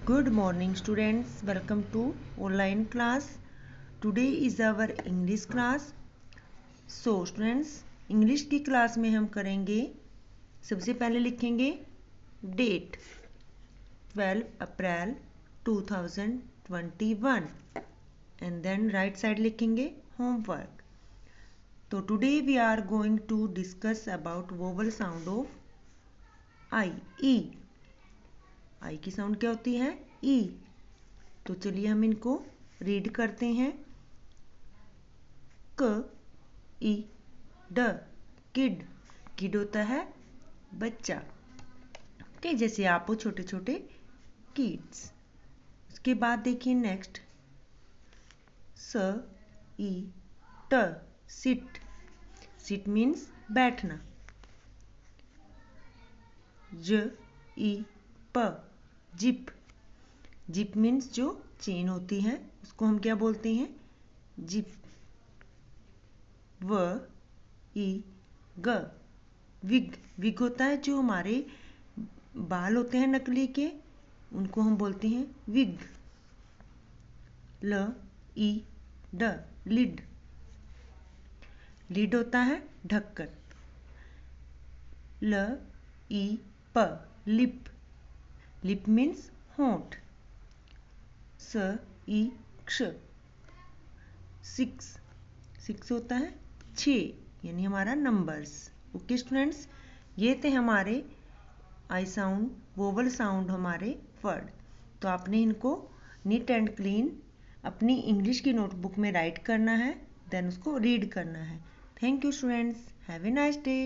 Good morning students, welcome to online class. Today is our English class. So students, English की class में हम करेंगे, सबसे पहले लिखेंगे date 12 April 2021 and then right side लिखेंगे homework. तो today we are going to discuss about vowel sound of I, E. आई की साउंड क्या होती है? ई. तो चलिए हम इनको रीड करते हैं. क ई ड किड. किड होता है बच्चा. ओके, जैसे आप हो छोटे छोटे किड्स. उसके बाद देखिए नेक्स्ट स ई ट सिट. सिट मीन्स बैठना. ज ई प जिप. जिप मीन्स जो चेन होती है उसको हम क्या बोलते हैं? जिप. व ई ग विग. विग होता है जो हमारे बाल होते हैं नकली के, उनको हम बोलते हैं विग. ल ई ड लिड. लिड होता है ढक्कन. ल ई प लिप. लिप मीन्स होंठ. स ई क्ष सिक्स. सिक्स होता है 6, यानी हमारा नंबर्स. ओके स्टूडेंट्स, ये थे हमारे आई साउंड वोवल साउंड हमारे वर्ड. तो आपने इनको नीट एंड क्लीन अपनी इंग्लिश की नोटबुक में राइट करना है, देन उसको रीड करना है. Thank you students, have a nice day.